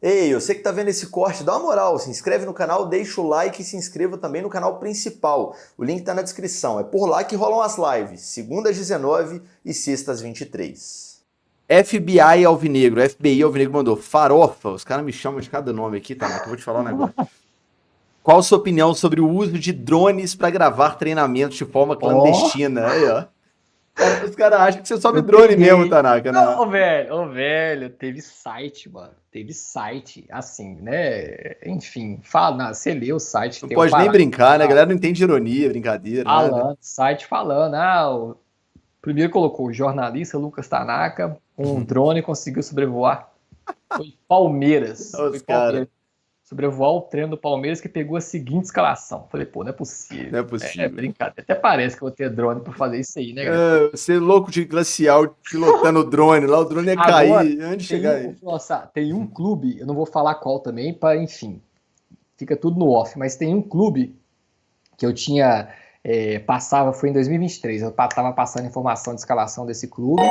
Ei, você que tá vendo esse corte, dá uma moral, se inscreve no canal, deixa o like e se inscreva também no canal principal. O link tá na descrição. É por lá que rolam as lives, segundas 19 e sextas 23. FBI Alvinegro, FBI Alvinegro mandou farofa. Os caras me chamam de cada nome aqui, tá? Mas eu vou te falar um negócio. Qual a sua opinião sobre o uso de drones para gravar treinamentos de forma clandestina? Aí, ó. Os caras acham que você sobe drone mesmo, Tanaka. Não, ô velho, teve site, mano. Teve site, assim, né? Enfim, fala, não, você lê o site, Não tem um pode nem parágrafo brincar, né? A galera não entende ironia, brincadeira, nada. falando, o primeiro colocou o jornalista Lucas Tanaka, com um drone conseguiu sobrevoar. Foi Palmeiras. Foi Os caras. Palmeiras. Sobrevoar o treino do Palmeiras que pegou a seguinte escalação. Falei, pô, não é possível. Não é É possível. brincadeira. Até parece que eu vou ter drone pra fazer isso aí, né, galera? Você louco de glacial pilotando o drone lá, o drone ia Agora, cair antes de chegar aí. tem um clube, eu não vou falar qual também, para enfim, fica tudo no off, mas tem um clube que eu tinha, passava, foi em 2023, eu estava passando informação de escalação desse clube,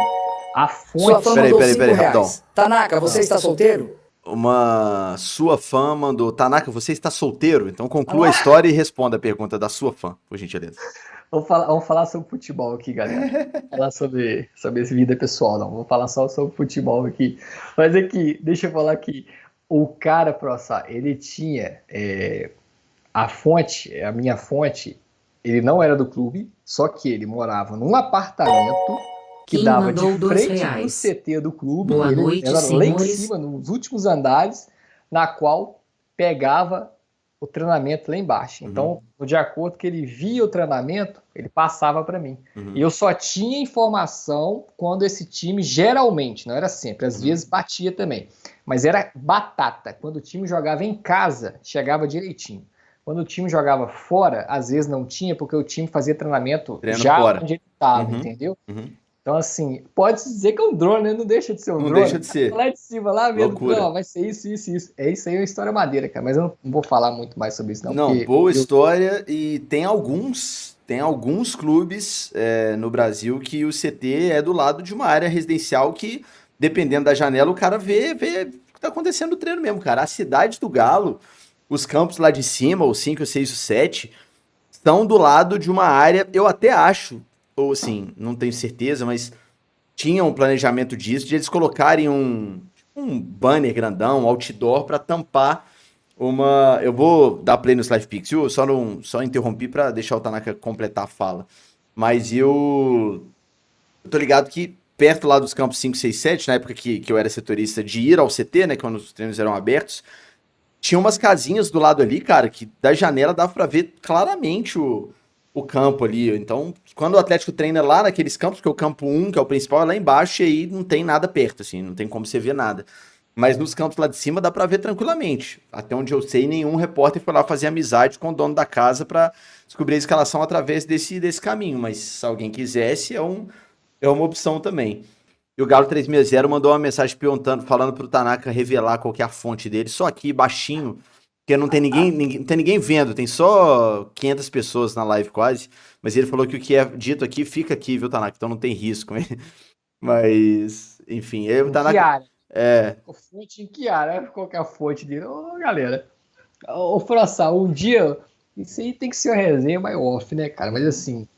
a Sua fonte... fã mandou Peraí, 5 rapidão. reais. Tanaka, você está solteiro? Uma sua fã mandou, Tanaka, você está solteiro? Então conclua a história e responda a pergunta da sua fã, por gentileza. Vamos falar sobre futebol aqui, galera. Não vou falar sobre essa vida pessoal, não. Vou falar só sobre futebol aqui. Mas aqui, deixa eu falar aqui. O cara, Prossa, ele tinha a minha fonte, ele não era do clube, só que ele morava num apartamento que Quem dava de mandou frente pro R$ 2? CT do clube. Boa Ele noite, era lá em senhores. cima, nos últimos andares, na qual pegava o treinamento lá embaixo. Então, de acordo que ele via o treinamento, ele passava para mim. E eu só tinha informação quando esse time, geralmente, não era sempre, às vezes batia também, mas era batata. Quando o time jogava em casa, chegava direitinho. Quando o time jogava fora, às vezes não tinha, porque o time fazia treinamento Treino já fora. onde ele estava, Uhum. entendeu? Uhum. Então, assim, pode dizer que é um drone, né? Não deixa de ser um Não drone. deixa de ser. Lá de cima, lá vendo, Loucura. não, vai ser isso, isso, isso. É isso aí, é uma história madeira, cara. Mas eu não vou falar muito mais sobre isso, não, Não, porque boa história e tem alguns clubes no Brasil que o CT é do lado de uma área residencial que, dependendo da janela, o cara vê o que tá acontecendo no treino mesmo, cara. A cidade do Galo, os campos lá de cima, o 5, o 6, o 7, estão do lado de uma área, eu até acho, ou assim, não tenho certeza, mas tinha um planejamento disso, de eles colocarem um banner grandão, um outdoor, para tampar uma. Eu vou dar play no Live Pix, viu? Só interrompi para deixar o Tanaka completar a fala. Mas eu tô ligado que perto lá dos campos 5, 6, 7, na época que eu era setorista, de ir ao CT, né, quando os treinos eram abertos, tinha umas casinhas do lado ali, cara, que da janela dava pra ver claramente o campo ali. Então, quando o Atlético treina lá naqueles campos, que é o campo um que é o principal, é lá embaixo, e aí não tem nada perto, assim, não tem como você ver nada. Mas nos campos lá de cima dá pra ver tranquilamente. Até onde eu sei, nenhum repórter foi lá fazer amizade com o dono da casa pra descobrir a escalação através desse caminho. Mas se alguém quisesse, é uma opção também. E o Galo 360 mandou uma mensagem perguntando, falando pro Tanaka revelar qual que é a fonte dele, só aqui, baixinho, porque não tem não tem ninguém vendo, tem só 500 pessoas na live quase, mas ele falou que o que é dito aqui fica aqui, viu, Tanaka? Então não tem risco. Mas, enfim, aí o em que Tanaka... área? É, Fonte em que área? Qual que é a fonte dele? Ô, galera. Ô, Frossá, um dia. Isso aí tem que ser uma resenha mais off, né, cara? Mas assim,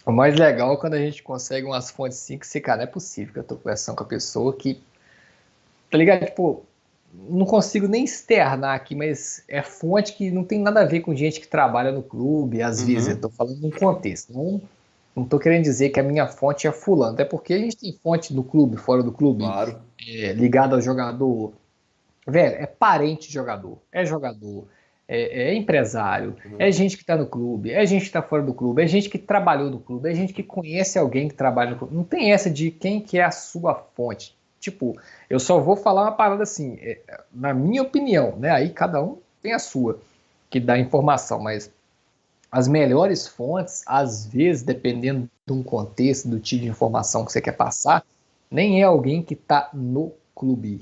o mais legal é quando a gente consegue umas fontes assim que você, cara, não é possível que eu tô conversando com a pessoa que. Tá ligado? Tipo, não consigo nem externar aqui, mas é fonte que não tem nada a ver com gente que trabalha no clube, às vezes. Eu tô falando num contexto. Não tô querendo dizer que a minha fonte é fulano, até porque a gente tem fonte do clube, fora do clube, claro. ligado ao jogador. Velho, é parente de jogador, é empresário, é gente que tá no clube, é gente que tá fora do clube, é gente que trabalhou no clube, é gente que conhece alguém que trabalha no clube. Não tem essa de quem que é a sua fonte. Tipo, eu só vou falar uma parada assim, na minha opinião, né? Aí cada um tem a sua, que dá informação, mas as melhores fontes, às vezes, dependendo de um contexto, do tipo de informação que você quer passar, nem é alguém que está no clube,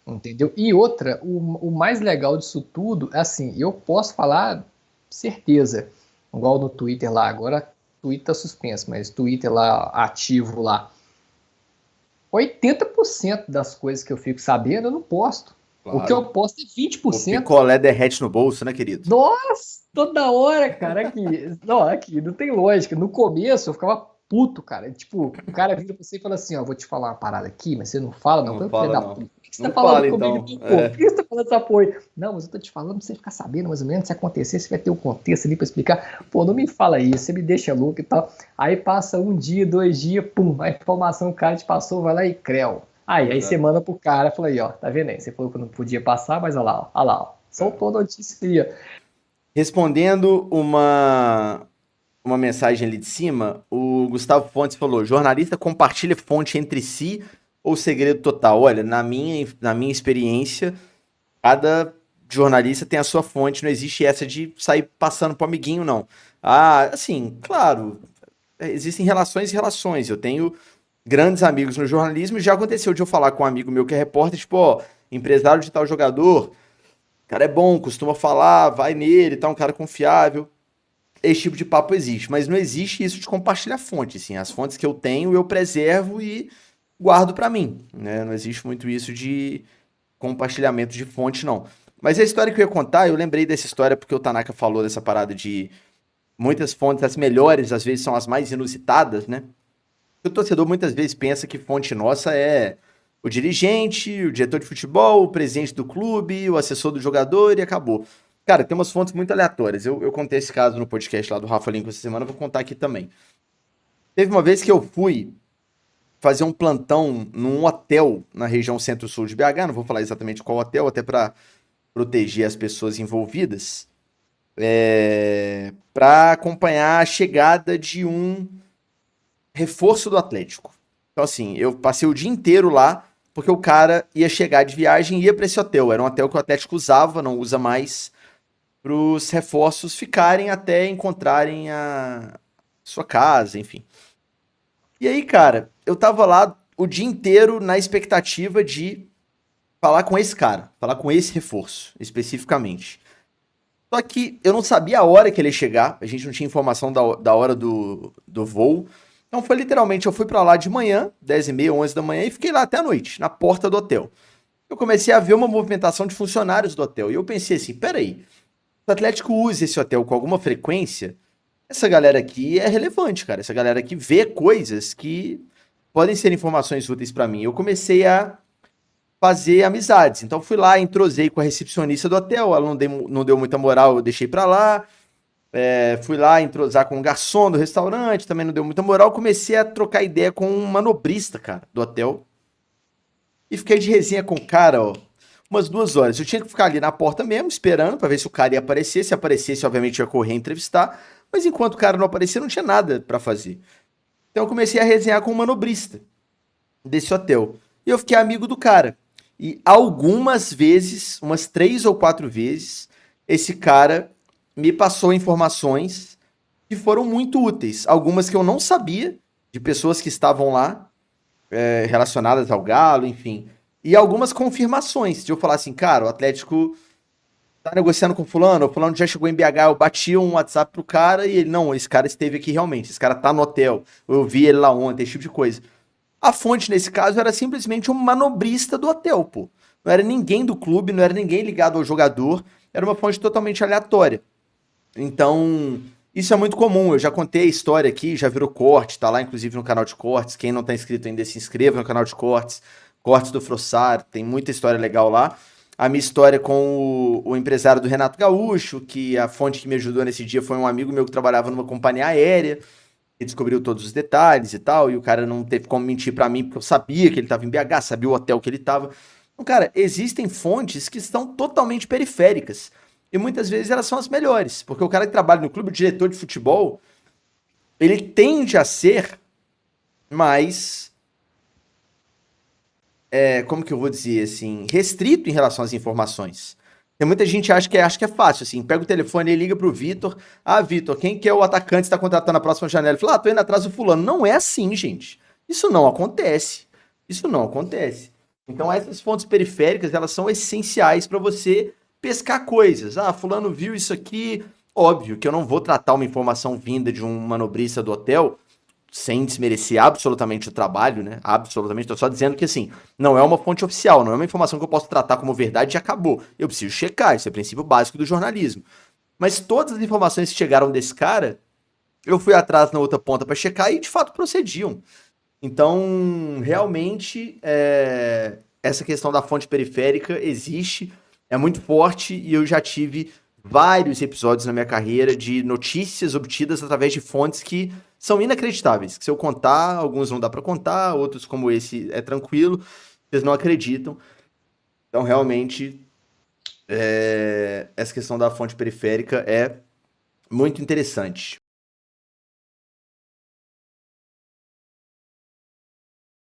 entendeu? E outra, o mais legal disso tudo, é assim, eu posso falar certeza, igual no Twitter lá, agora o Twitter tá suspenso, mas Twitter lá, ativo lá, 80% das coisas que eu fico sabendo eu não posto. O que eu posto é O 20%. picolé derrete no bolso, né, querido? Nossa, toda hora, cara. Aqui, não tem lógica. No começo eu ficava puto, cara. Tipo, o cara vira pra você e fala assim: ó, vou te falar uma parada aqui, mas você não fala, não. Não Filho fala, da não. puta. Por que você Não tá falando fala, comigo, então. pô? Por que você tá falando essa porra? Não, mas eu tô te falando pra você ficar sabendo mais ou menos se acontecer, se vai ter um contexto ali pra explicar. Pô, não me fala isso, você me deixa louco e tal. Aí passa um dia, 2 dias, pum, a informação que o cara te passou, vai lá e creu. Aí você manda pro cara, fala aí, ó, tá vendo aí? Você falou que não podia passar, mas olha lá, ó. Soltou a notícia aí, ó. Respondendo uma mensagem ali de cima, o Gustavo Fontes falou: jornalista compartilha fonte entre si ou segredo total? Olha, na minha experiência, cada jornalista tem a sua fonte, não existe essa de sair passando pro amiguinho, não. Ah, assim, claro, existem relações e relações. Eu tenho grandes amigos no jornalismo e já aconteceu de eu falar com um amigo meu que é repórter, tipo, ó, empresário de tal jogador, cara é bom, costuma falar, vai nele, tá um cara confiável. Esse tipo de papo existe, mas não existe isso de compartilhar fonte, assim. As fontes que eu tenho, eu preservo e guardo pra mim, né? Não existe muito isso de compartilhamento de fonte, não. Mas a história que eu ia contar, eu lembrei dessa história porque o Tanaka falou dessa parada de muitas fontes, as melhores, às vezes são as mais inusitadas, né? O torcedor muitas vezes pensa que fonte nossa é o dirigente, o diretor de futebol, o presidente do clube, o assessor do jogador e acabou. Cara, tem umas fontes muito aleatórias. Eu contei esse caso no podcast lá do Rafa Lincoln essa semana, eu vou contar aqui também. Teve uma vez que eu fui fazer um plantão num hotel na região centro-sul de BH, não vou falar exatamente qual hotel, até para proteger as pessoas envolvidas, para acompanhar a chegada de um reforço do Atlético. Então, assim, eu passei o dia inteiro lá, porque o cara ia chegar de viagem e ia para esse hotel. Era um hotel que o Atlético usava, não usa mais, para os reforços ficarem até encontrarem a sua casa, enfim. E aí, cara, eu tava lá o dia inteiro na expectativa de falar com esse cara, falar com esse reforço, especificamente. Só que eu não sabia a hora que ele ia chegar, a gente não tinha informação da hora do voo. Então foi literalmente, eu fui pra lá de manhã, 10h30, 11 da manhã, e fiquei lá até a noite, na porta do hotel. Eu comecei a ver uma movimentação de funcionários do hotel, e eu pensei assim, peraí, se o Atlético usa esse hotel com alguma frequência, essa galera aqui é relevante, cara. Essa galera aqui vê coisas que podem ser informações úteis pra mim. Eu comecei a fazer amizades. Então fui lá, entrosei com a recepcionista do hotel, ela não deu muita moral, eu deixei pra lá. Fui lá entrosar com o garçom do restaurante, também não deu muita moral. Comecei a trocar ideia com um manobrista, cara, do hotel. E fiquei de resenha com o cara, ó, umas 2 horas. Eu tinha que ficar ali na porta mesmo, esperando pra ver se o cara ia aparecer. Se aparecesse, obviamente, eu ia correr e entrevistar. Mas enquanto o cara não aparecia, não tinha nada pra fazer. Então eu comecei a resenhar com o manobrista desse hotel. E eu fiquei amigo do cara. E algumas vezes, umas 3 ou 4 vezes, esse cara me passou informações que foram muito úteis. Algumas que eu não sabia, de pessoas que estavam lá, relacionadas ao Galo, enfim. E algumas confirmações, de eu falar assim, cara, o Atlético tá negociando com fulano, o fulano já chegou em BH, eu bati um WhatsApp pro cara e ele, não, esse cara esteve aqui realmente, esse cara tá no hotel, eu vi ele lá ontem, esse tipo de coisa. A fonte, nesse caso, era simplesmente um manobrista do hotel, pô. Não era ninguém do clube, não era ninguém ligado ao jogador, era uma fonte totalmente aleatória. Então, isso é muito comum. Eu já contei a história aqui, já virou corte, tá lá inclusive no canal de cortes. Quem não tá inscrito ainda, se inscreva no canal de cortes. Cortes do Frossar, tem muita história legal lá. A minha história com o empresário do Renato Gaúcho, que a fonte que me ajudou nesse dia foi um amigo meu que trabalhava numa companhia aérea, que descobriu todos os detalhes e tal, e o cara não teve como mentir pra mim, porque eu sabia que ele tava em BH, sabia o hotel que ele tava. Então, cara, existem fontes que estão totalmente periféricas. E muitas vezes elas são as melhores, porque o cara que trabalha no clube, o diretor de futebol, ele tende a ser mais, como que eu vou dizer assim, restrito em relação às informações. Tem muita gente que acha que é fácil, assim, pega o telefone e liga pro Vitor, Vitor, quem que é o atacante que está contratando a próxima janela? Ele fala, tô indo atrás do fulano. Não é assim, gente. Isso não acontece. Isso não acontece. Então essas fontes periféricas, elas são essenciais para você pescar coisas. Fulano viu isso aqui. Óbvio que eu não vou tratar uma informação vinda de um manobrista do hotel sem desmerecer absolutamente o trabalho, né? Absolutamente, tô só dizendo que, assim, não é uma fonte oficial, não é uma informação que eu posso tratar como verdade e acabou. Eu preciso checar, isso é o princípio básico do jornalismo. Mas todas as informações que chegaram desse cara, eu fui atrás na outra ponta pra checar e, de fato, procediam. Então, realmente, essa questão da fonte periférica existe, é muito forte e eu já tive vários episódios na minha carreira de notícias obtidas através de fontes que são inacreditáveis. Que se eu contar, alguns não dá pra contar, outros como esse é tranquilo, vocês não acreditam. Então, realmente, essa questão da fonte periférica é muito interessante.